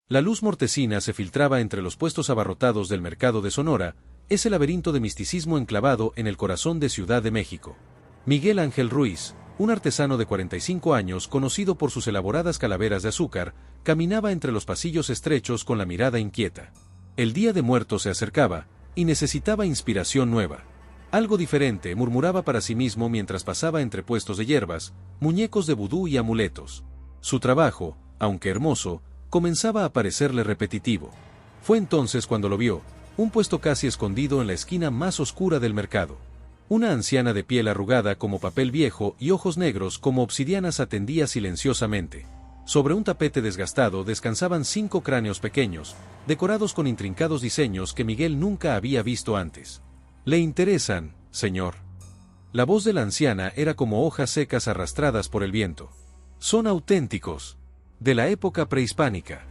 La luz mortecina se filtraba entre los puestos abarrotados del mercado de Sonora, ese laberinto de misticismo enclavado en el corazón de Ciudad de México. Miguel Ángel Ruiz, un artesano de 45 años conocido por sus elaboradas calaveras de azúcar, caminaba entre los pasillos estrechos con la mirada inquieta. El Día de Muertos se acercaba, y necesitaba inspiración nueva. Algo diferente, murmuraba para sí mismo mientras pasaba entre puestos de hierbas, muñecos de vudú y amuletos. Su trabajo, aunque hermoso, comenzaba a parecerle repetitivo. Fue entonces cuando lo vio, un puesto casi escondido en la esquina más oscura del mercado. Una anciana de piel arrugada como papel viejo y ojos negros como obsidianas atendía silenciosamente. Sobre un tapete desgastado descansaban 5 cráneos pequeños, decorados con intrincados diseños que Miguel nunca había visto antes. «¿Le interesan, señor?». La voz de la anciana era como hojas secas arrastradas por el viento. «Son auténticos. De la época prehispánica».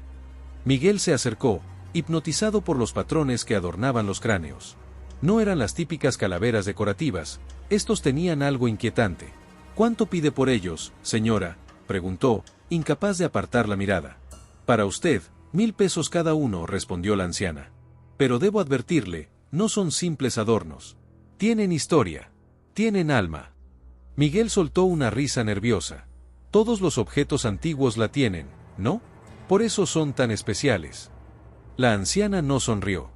Miguel se acercó, hipnotizado por los patrones que adornaban los cráneos. No eran las típicas calaveras decorativas, estos tenían algo inquietante. «¿Cuánto pide por ellos, señora?», preguntó, incapaz de apartar la mirada. «Para usted, 1000 pesos cada uno», respondió la anciana. «Pero debo advertirle, no son simples adornos. Tienen historia. Tienen alma». Miguel soltó una risa nerviosa. «Todos los objetos antiguos la tienen, ¿no? Por eso son tan especiales». La anciana no sonrió.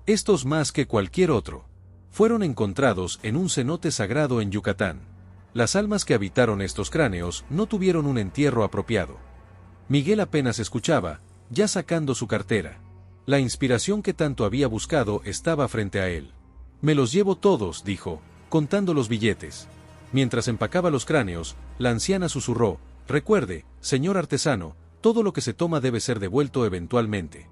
«Estos más que cualquier otro. Fueron encontrados en un cenote sagrado en Yucatán. Las almas que habitaron estos cráneos no tuvieron un entierro apropiado». Miguel apenas escuchaba, ya sacando su cartera. La inspiración que tanto había buscado estaba frente a él. «Me los llevo todos», dijo, contando los billetes. Mientras empacaba los cráneos, la anciana susurró: «Recuerde, señor artesano, todo lo que se toma debe ser devuelto eventualmente».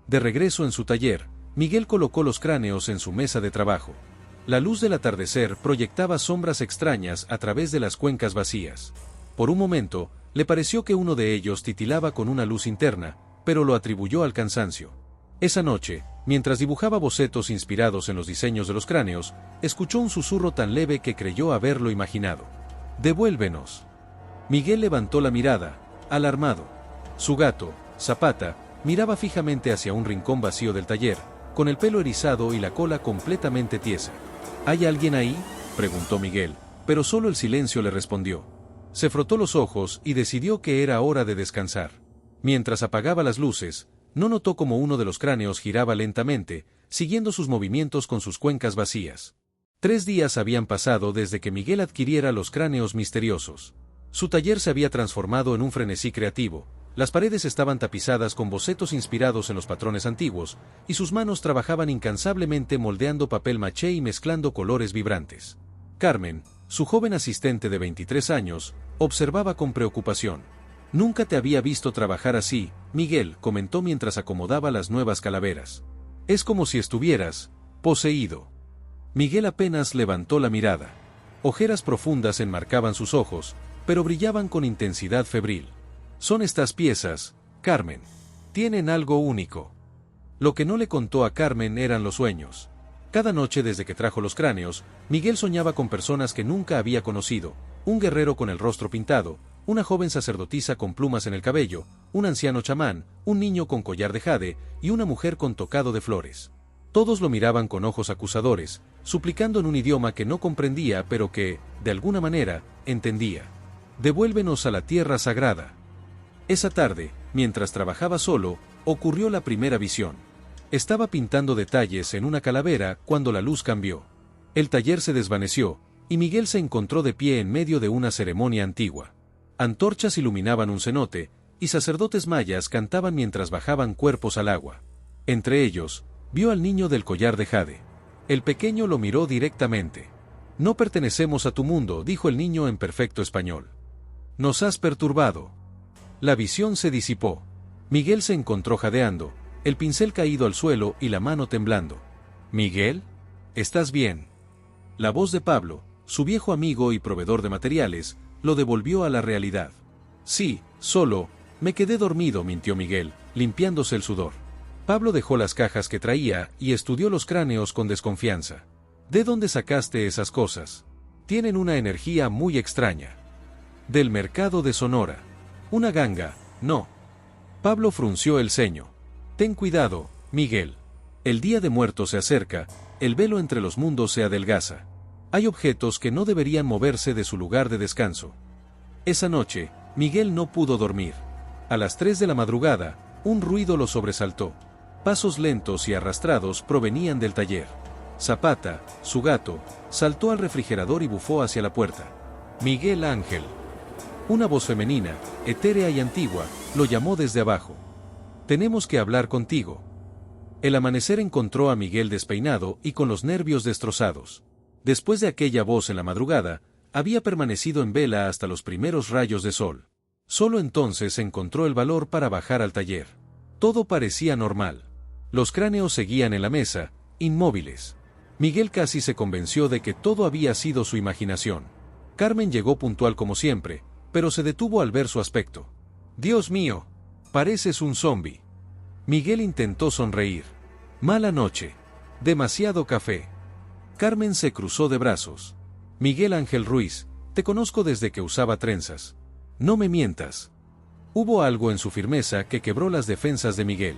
De regreso en su taller, Miguel colocó los cráneos en su mesa de trabajo. La luz del atardecer proyectaba sombras extrañas a través de las cuencas vacías. Por un momento, le pareció que uno de ellos titilaba con una luz interna, pero lo atribuyó al cansancio. Esa noche, mientras dibujaba bocetos inspirados en los diseños de los cráneos, escuchó un susurro tan leve que creyó haberlo imaginado. «Devuélvenos». Miguel levantó la mirada, alarmado. Su gato, Zapata, miraba fijamente hacia un rincón vacío del taller, con el pelo erizado y la cola completamente tiesa. «¿Hay alguien ahí?», preguntó Miguel, pero solo el silencio le respondió. Se frotó los ojos y decidió que era hora de descansar. Mientras apagaba las luces, no notó cómo uno de los cráneos giraba lentamente, siguiendo sus movimientos con sus cuencas vacías. 3 días habían pasado desde que Miguel adquiriera los cráneos misteriosos. Su taller se había transformado en un frenesí creativo. Las paredes estaban tapizadas con bocetos inspirados en los patrones antiguos, y sus manos trabajaban incansablemente moldeando papel maché y mezclando colores vibrantes. Carmen, su joven asistente de 23 años, observaba con preocupación. «Nunca te había visto trabajar así», Miguel comentó mientras acomodaba las nuevas calaveras. «Es como si estuvieras poseído». Miguel apenas levantó la mirada. Ojeras profundas enmarcaban sus ojos, pero brillaban con intensidad febril. «Son estas piezas, Carmen. Tienen algo único». Lo que no le contó a Carmen eran los sueños. Cada noche desde que trajo los cráneos, Miguel soñaba con personas que nunca había conocido: un guerrero con el rostro pintado, una joven sacerdotisa con plumas en el cabello, un anciano chamán, un niño con collar de jade y una mujer con tocado de flores. Todos lo miraban con ojos acusadores, suplicando en un idioma que no comprendía pero que, de alguna manera, entendía. «Devuélvenos a la tierra sagrada». Esa tarde, mientras trabajaba solo, ocurrió la primera visión. Estaba pintando detalles en una calavera cuando la luz cambió. El taller se desvaneció, y Miguel se encontró de pie en medio de una ceremonia antigua. Antorchas iluminaban un cenote, y sacerdotes mayas cantaban mientras bajaban cuerpos al agua. Entre ellos, vio al niño del collar de jade. El pequeño lo miró directamente. «No pertenecemos a tu mundo», dijo el niño en perfecto español. «Nos has perturbado». La visión se disipó. Miguel se encontró jadeando, el pincel caído al suelo y la mano temblando. «Miguel, ¿estás bien?». La voz de Pablo, su viejo amigo y proveedor de materiales, lo devolvió a la realidad. «Sí, solo me quedé dormido», mintió Miguel, limpiándose el sudor. Pablo dejó las cajas que traía y estudió los cráneos con desconfianza. «¿De dónde sacaste esas cosas? Tienen una energía muy extraña». «Del mercado de Sonora». «Una ganga, no». Pablo frunció el ceño. Ten cuidado, Miguel. El día de muertos se acerca, el velo entre los mundos se adelgaza. Hay objetos que no deberían moverse de su lugar de descanso. Esa noche, Miguel no pudo dormir. A las 3 de la madrugada, un ruido lo sobresaltó. Pasos lentos y arrastrados provenían del taller. Zapata, su gato, saltó al refrigerador y bufó hacia la puerta. Miguel Ángel. Una voz femenina, etérea y antigua, lo llamó desde abajo. Tenemos que hablar contigo. El amanecer encontró a Miguel despeinado y con los nervios destrozados. Después de aquella voz en la madrugada, había permanecido en vela hasta los primeros rayos de sol. Solo entonces encontró el valor para bajar al taller. Todo parecía normal. Los cráneos seguían en la mesa, inmóviles. Miguel casi se convenció de que todo había sido su imaginación. Carmen llegó puntual como siempre, pero se detuvo al ver su aspecto. «Dios mío, pareces un zombi». Miguel intentó sonreír. «Mala noche. Demasiado café». Carmen se cruzó de brazos. «Miguel Ángel Ruiz, te conozco desde que usaba trenzas. No me mientas». Hubo algo en su firmeza que quebró las defensas de Miguel.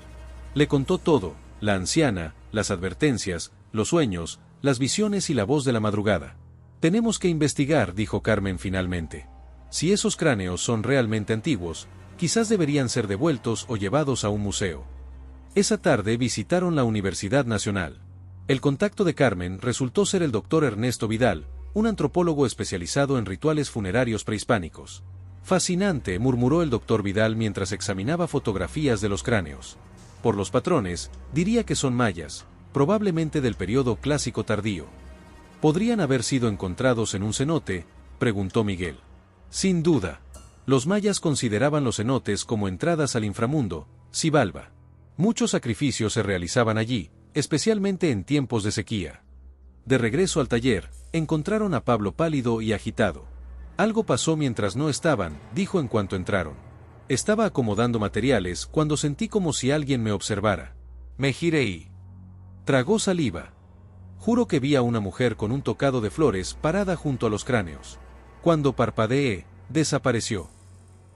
Le contó todo, la anciana, las advertencias, los sueños, las visiones y la voz de la madrugada. «Tenemos que investigar», dijo Carmen finalmente. «Si esos cráneos son realmente antiguos, quizás deberían ser devueltos o llevados a un museo». Esa tarde visitaron la Universidad Nacional. El contacto de Carmen resultó ser el doctor Ernesto Vidal, un antropólogo especializado en rituales funerarios prehispánicos. «Fascinante», murmuró el doctor Vidal mientras examinaba fotografías de los cráneos. «Por los patrones, diría que son mayas, probablemente del periodo clásico tardío». «¿Podrían haber sido encontrados en un cenote?», preguntó Miguel. «Sin duda. Los mayas consideraban los cenotes como entradas al inframundo, Xibalba. Muchos sacrificios se realizaban allí, especialmente en tiempos de sequía». De regreso al taller, encontraron a Pablo pálido y agitado. «Algo pasó mientras no estaban», dijo en cuanto entraron. «Estaba acomodando materiales cuando sentí como si alguien me observara. Me giré y...». Tragó saliva. «Juro que vi a una mujer con un tocado de flores parada junto a los cráneos. Cuando parpadeé, desapareció».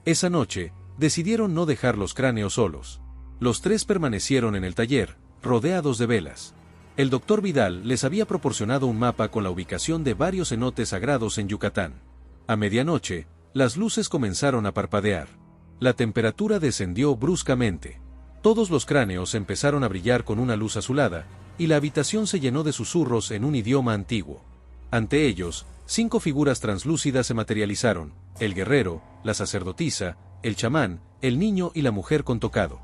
Esa noche, decidieron no dejar los cráneos solos. Los tres permanecieron en el taller, rodeados de velas. El doctor Vidal les había proporcionado un mapa con la ubicación de varios cenotes sagrados en Yucatán. A medianoche, las luces comenzaron a parpadear. La temperatura descendió bruscamente. Todos los cráneos empezaron a brillar con una luz azulada, y la habitación se llenó de susurros en un idioma antiguo. Ante ellos, 5 figuras translúcidas se materializaron: el guerrero, la sacerdotisa, el chamán, el niño y la mujer con tocado.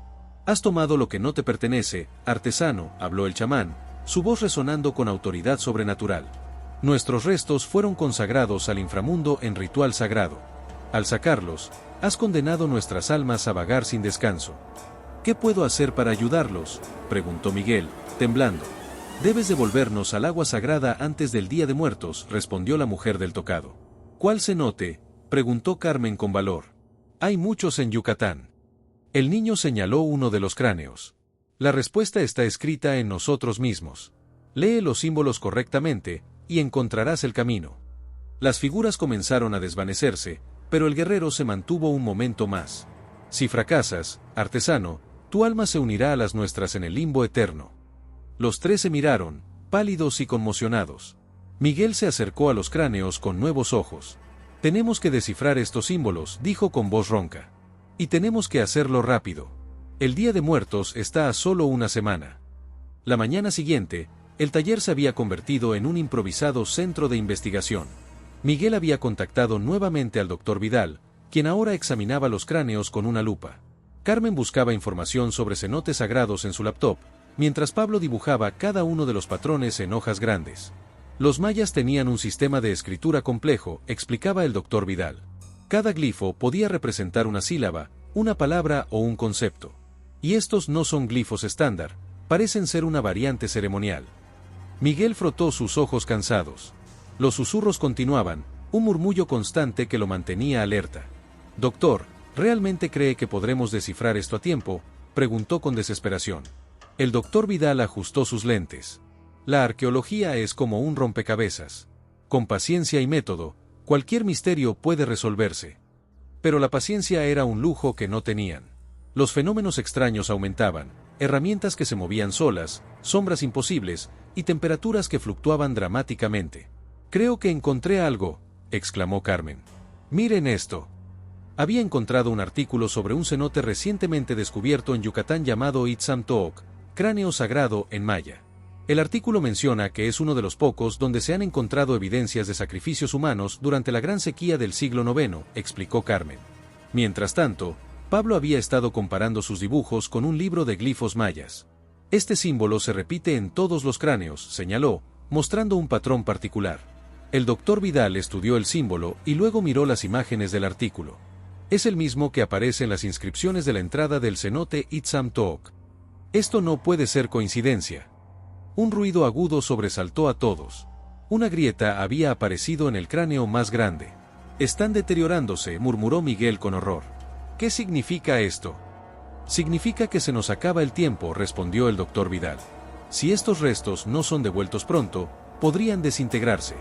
«Has tomado lo que no te pertenece, artesano», habló el chamán, su voz resonando con autoridad sobrenatural. «Nuestros restos fueron consagrados al inframundo en ritual sagrado. Al sacarlos, has condenado nuestras almas a vagar sin descanso». «¿Qué puedo hacer para ayudarlos?», preguntó Miguel, temblando. «Debes devolvernos al agua sagrada antes del Día de Muertos», respondió la mujer del tocado. «¿Cuál cenote?», preguntó Carmen con valor. «Hay muchos en Yucatán». El niño señaló uno de los cráneos. «La respuesta está escrita en nosotros mismos. Lee los símbolos correctamente, y encontrarás el camino». Las figuras comenzaron a desvanecerse, pero el guerrero se mantuvo un momento más. «Si fracasas, artesano, tu alma se unirá a las nuestras en el limbo eterno». Los tres se miraron, pálidos y conmocionados. Miguel se acercó a los cráneos con nuevos ojos. «Tenemos que descifrar estos símbolos», dijo con voz ronca. «Y tenemos que hacerlo rápido. El Día de Muertos está a solo una semana». La mañana siguiente, el taller se había convertido en un improvisado centro de investigación. Miguel había contactado nuevamente al doctor Vidal, quien ahora examinaba los cráneos con una lupa. Carmen buscaba información sobre cenotes sagrados en su laptop, mientras Pablo dibujaba cada uno de los patrones en hojas grandes. Los mayas tenían un sistema de escritura complejo, explicaba el doctor Vidal. Cada glifo podía representar una sílaba, una palabra o un concepto. Y estos no son glifos estándar, parecen ser una variante ceremonial. Miguel frotó sus ojos cansados. Los susurros continuaban, un murmullo constante que lo mantenía alerta. «Doctor, ¿realmente cree que podremos descifrar esto a tiempo?», preguntó con desesperación. El doctor Vidal ajustó sus lentes. «La arqueología es como un rompecabezas. Con paciencia y método, cualquier misterio puede resolverse». Pero la paciencia era un lujo que no tenían. Los fenómenos extraños aumentaban, herramientas que se movían solas, sombras imposibles, y temperaturas que fluctuaban dramáticamente. «Creo que encontré algo», exclamó Carmen. «Miren esto». Había encontrado un artículo sobre un cenote recientemente descubierto en Yucatán llamado Itzamtooc, cráneo sagrado en maya. El artículo menciona que es uno de los pocos donde se han encontrado evidencias de sacrificios humanos durante la gran sequía del siglo IX, explicó Carmen. Mientras tanto, Pablo había estado comparando sus dibujos con un libro de glifos mayas. «Este símbolo se repite en todos los cráneos», señaló, mostrando un patrón particular. El doctor Vidal estudió el símbolo y luego miró las imágenes del artículo. Es el mismo que aparece en las inscripciones de la entrada del cenote Itzamtooc. Esto no puede ser coincidencia. Un ruido agudo sobresaltó a todos. Una grieta había aparecido en el cráneo más grande. «Están deteriorándose», murmuró Miguel con horror. «¿Qué significa esto?» «Significa que se nos acaba el tiempo», respondió el doctor Vidal. «Si estos restos no son devueltos pronto, podrían desintegrarse.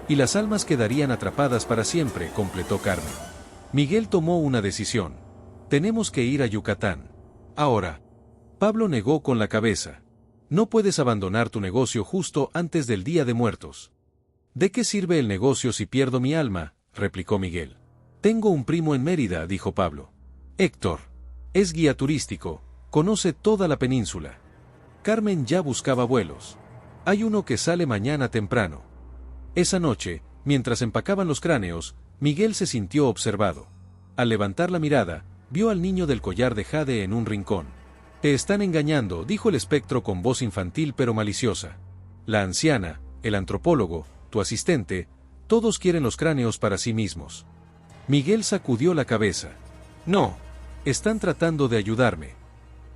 Y las almas quedarían atrapadas para siempre», completó Carmen. Miguel tomó una decisión. «Tenemos que ir a Yucatán. Ahora». Pablo negó con la cabeza. «No puedes abandonar tu negocio justo antes del Día de Muertos». «¿De qué sirve el negocio si pierdo mi alma?», replicó Miguel. «Tengo un primo en Mérida», dijo Pablo. «Héctor. Es guía turístico, conoce toda la península». Carmen ya buscaba vuelos. «Hay uno que sale mañana temprano». Esa noche, mientras empacaban los cráneos, Miguel se sintió observado. Al levantar la mirada, vio al niño del collar de jade en un rincón. «Te están engañando», dijo el espectro con voz infantil pero maliciosa. «La anciana, el antropólogo, tu asistente, todos quieren los cráneos para sí mismos». Miguel sacudió la cabeza. «No, están tratando de ayudarme».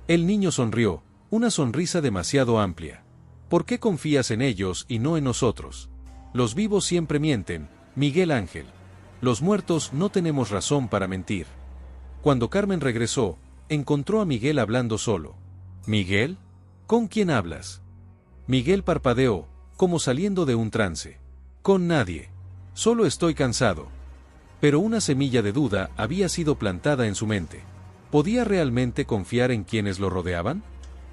El niño sonrió, una sonrisa demasiado amplia. «¿Por qué confías en ellos y no en nosotros? Los vivos siempre mienten, Miguel Ángel. Los muertos no tenemos razón para mentir». Cuando Carmen regresó, encontró a Miguel hablando solo. «¿Miguel? ¿Con quién hablas?» Miguel parpadeó, como saliendo de un trance. «Con nadie. Solo estoy cansado». Pero una semilla de duda había sido plantada en su mente. ¿Podía realmente confiar en quienes lo rodeaban?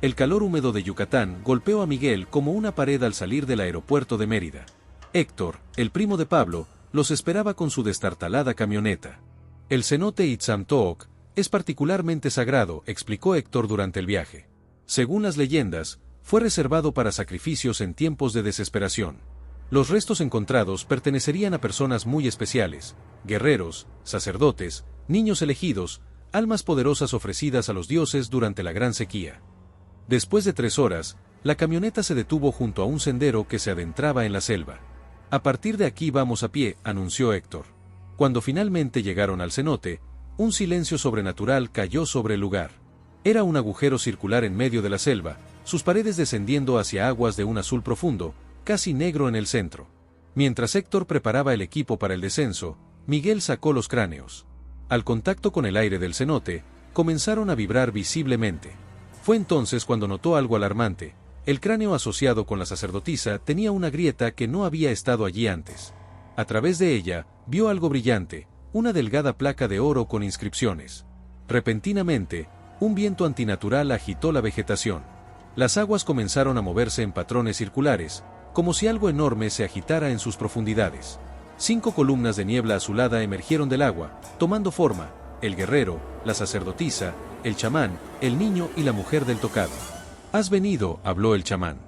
El calor húmedo de Yucatán golpeó a Miguel como una pared al salir del aeropuerto de Mérida. Héctor, el primo de Pablo, los esperaba con su destartalada camioneta. «El cenote Itzamtooc es particularmente sagrado», explicó Héctor durante el viaje. «Según las leyendas, fue reservado para sacrificios en tiempos de desesperación. Los restos encontrados pertenecerían a personas muy especiales, guerreros, sacerdotes, niños elegidos, almas poderosas ofrecidas a los dioses durante la gran sequía». Después de 3 horas, la camioneta se detuvo junto a un sendero que se adentraba en la selva. «A partir de aquí vamos a pie», anunció Héctor. Cuando finalmente llegaron al cenote, un silencio sobrenatural cayó sobre el lugar. Era un agujero circular en medio de la selva, sus paredes descendiendo hacia aguas de un azul profundo, casi negro en el centro. Mientras Héctor preparaba el equipo para el descenso, Miguel sacó los cráneos. Al contacto con el aire del cenote, comenzaron a vibrar visiblemente. Fue entonces cuando notó algo alarmante. El cráneo asociado con la sacerdotisa tenía una grieta que no había estado allí antes. A través de ella, vio algo brillante, una delgada placa de oro con inscripciones. Repentinamente, un viento antinatural agitó la vegetación. Las aguas comenzaron a moverse en patrones circulares, como si algo enorme se agitara en sus profundidades. 5 columnas de niebla azulada emergieron del agua, tomando forma: el guerrero, la sacerdotisa, el chamán, el niño y la mujer del tocado. «Has venido», habló el chamán.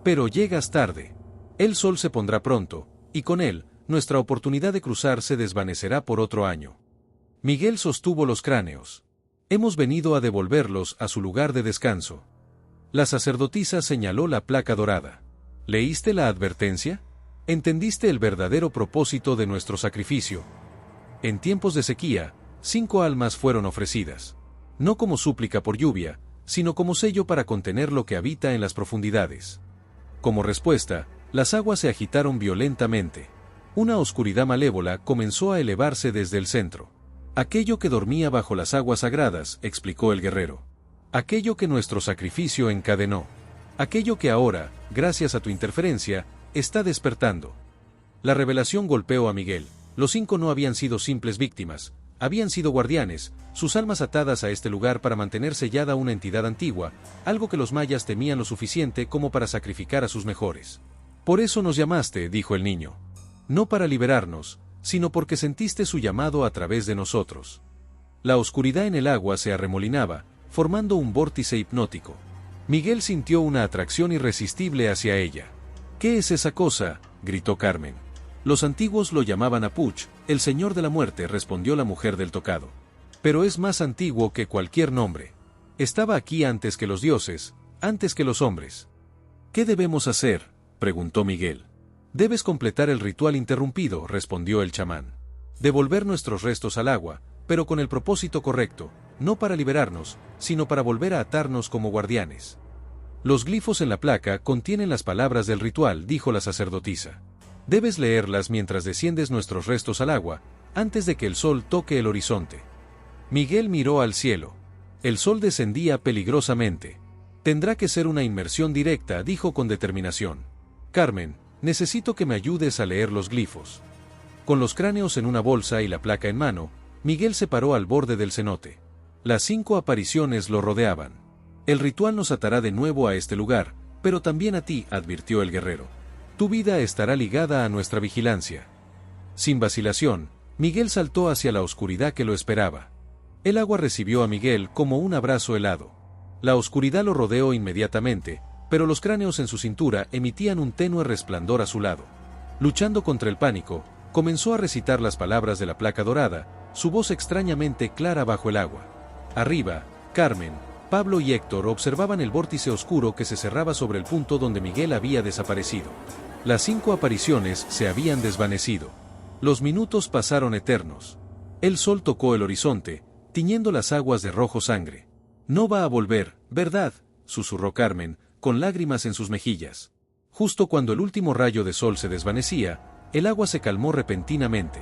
«Pero llegas tarde. El sol se pondrá pronto, y con él, nuestra oportunidad de cruzar se desvanecerá por otro año». Miguel sostuvo los cráneos. «Hemos venido a devolverlos a su lugar de descanso». La sacerdotisa señaló la placa dorada. «¿Leíste la advertencia? ¿Entendiste el verdadero propósito de nuestro sacrificio? En tiempos de sequía, 5 almas fueron ofrecidas. No como súplica por lluvia, sino como sello para contener lo que habita en las profundidades. Como respuesta, las aguas se agitaron violentamente. Una oscuridad malévola comenzó a elevarse desde el centro. Aquello que dormía bajo las aguas sagradas», explicó el guerrero. «Aquello que nuestro sacrificio encadenó. Aquello que ahora, gracias a tu interferencia, está despertando». La revelación golpeó a Miguel. Los 5 no habían sido simples víctimas, Habían sido guardianes, sus almas atadas a este lugar para mantener sellada una entidad antigua, algo que los mayas temían lo suficiente como para sacrificar a sus mejores. Por eso nos llamaste, dijo el niño. No para liberarnos, sino porque sentiste su llamado a través de nosotros. La oscuridad en el agua se arremolinaba, formando un vórtice hipnótico. Miguel sintió una atracción irresistible hacia ella. ¿Qué es esa cosa?, gritó Carmen. Los antiguos lo llamaban Apuch, el señor de la muerte, respondió la mujer del tocado. Pero es más antiguo que cualquier nombre. Estaba aquí antes que los dioses, antes que los hombres. ¿Qué debemos hacer?, preguntó Miguel. Debes completar el ritual interrumpido, respondió el chamán. Devolver nuestros restos al agua, pero con el propósito correcto, no para liberarnos, sino para volver a atarnos como guardianes. Los glifos en la placa contienen las palabras del ritual, dijo la sacerdotisa. Debes leerlas mientras desciendes nuestros restos al agua, antes de que el sol toque el horizonte. Miguel miró al cielo. El sol descendía peligrosamente. Tendrá que ser una inmersión directa, dijo con determinación. Carmen, necesito que me ayudes a leer los glifos. Con los cráneos en una bolsa y la placa en mano, Miguel se paró al borde del cenote. Las 5 apariciones lo rodeaban. El ritual nos atará de nuevo a este lugar, pero también a ti, advirtió el guerrero. Tu vida estará ligada a nuestra vigilancia. Sin vacilación, Miguel saltó hacia la oscuridad que lo esperaba. El agua recibió a Miguel como un abrazo helado. La oscuridad lo rodeó inmediatamente, pero los cráneos en su cintura emitían un tenue resplandor a su lado. Luchando contra el pánico, comenzó a recitar las palabras de la placa dorada, su voz extrañamente clara bajo el agua. Arriba, Carmen, Pablo y Héctor observaban el vórtice oscuro que se cerraba sobre el punto donde Miguel había desaparecido. Las 5 apariciones se habían desvanecido. Los minutos pasaron eternos. El sol tocó el horizonte, tiñendo las aguas de rojo sangre. No va a volver, ¿verdad?, susurró Carmen, con lágrimas en sus mejillas. Justo cuando el último rayo de sol se desvanecía, el agua se calmó repentinamente.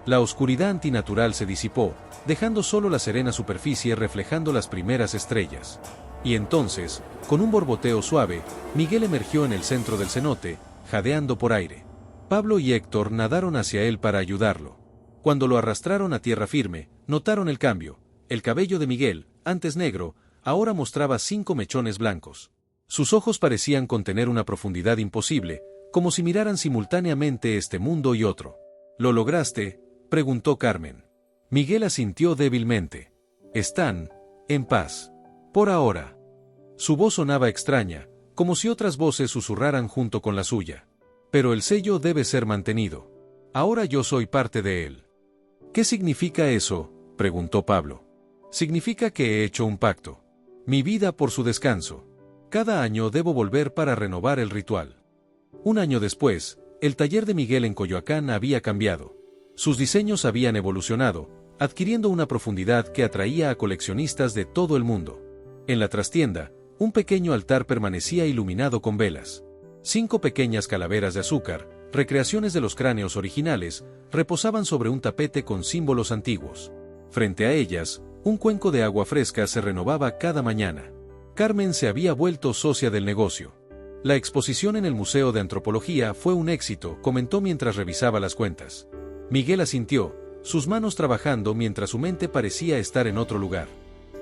La oscuridad antinatural se disipó, dejando solo la serena superficie reflejando las primeras estrellas. Y entonces, con un borboteo suave, Miguel emergió en el centro del cenote, jadeando por aire. Pablo y Héctor nadaron hacia él para ayudarlo. Cuando lo arrastraron a tierra firme, notaron el cambio. El cabello de Miguel, antes negro, ahora mostraba 5 mechones blancos. Sus ojos parecían contener una profundidad imposible, como si miraran simultáneamente este mundo y otro. ¿Lo lograste?, preguntó Carmen. Miguel asintió débilmente. Están en paz. Por ahora. Su voz sonaba extraña, como si otras voces susurraran junto con la suya. Pero el sello debe ser mantenido. Ahora yo soy parte de él. ¿Qué significa eso?, preguntó Pablo. Significa que he hecho un pacto. Mi vida por su descanso. Cada año debo volver para renovar el ritual. Un año después, el taller de Miguel en Coyoacán había cambiado. Sus diseños habían evolucionado, adquiriendo una profundidad que atraía a coleccionistas de todo el mundo. En la trastienda, un pequeño altar permanecía iluminado con velas. 5 pequeñas calaveras de azúcar, recreaciones de los cráneos originales, reposaban sobre un tapete con símbolos antiguos. Frente a ellas, un cuenco de agua fresca se renovaba cada mañana. Carmen se había vuelto socia del negocio. La exposición en el Museo de Antropología fue un éxito, comentó mientras revisaba las cuentas. Miguel asintió, sus manos trabajando mientras su mente parecía estar en otro lugar.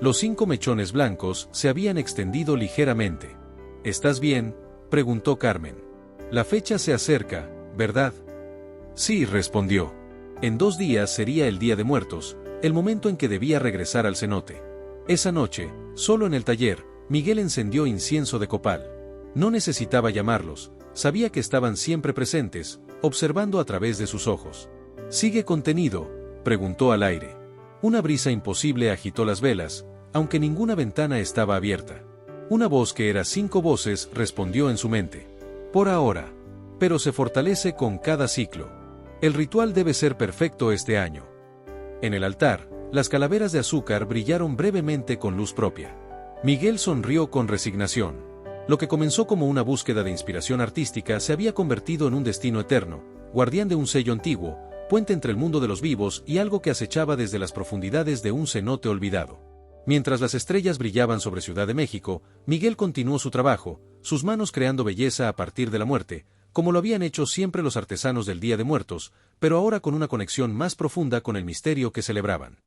Los 5 mechones blancos se habían extendido ligeramente. ¿Estás bien?, preguntó Carmen. La fecha se acerca, ¿verdad? Sí, respondió. En 2 días sería el Día de Muertos, el momento en que debía regresar al cenote. Esa noche, solo en el taller, Miguel encendió incienso de copal. No necesitaba llamarlos, sabía que estaban siempre presentes, observando a través de sus ojos. ¿Sigue contenido?, preguntó al aire. Una brisa imposible agitó las velas, aunque ninguna ventana estaba abierta. Una voz que era 5 voces respondió en su mente. Por ahora. Pero se fortalece con cada ciclo. El ritual debe ser perfecto este año. En el altar, las calaveras de azúcar brillaron brevemente con luz propia. Miguel sonrió con resignación. Lo que comenzó como una búsqueda de inspiración artística se había convertido en un destino eterno, guardián de un sello antiguo, puente entre el mundo de los vivos y algo que acechaba desde las profundidades de un cenote olvidado. Mientras las estrellas brillaban sobre Ciudad de México, Miguel continuó su trabajo, sus manos creando belleza a partir de la muerte, como lo habían hecho siempre los artesanos del Día de Muertos, pero ahora con una conexión más profunda con el misterio que celebraban.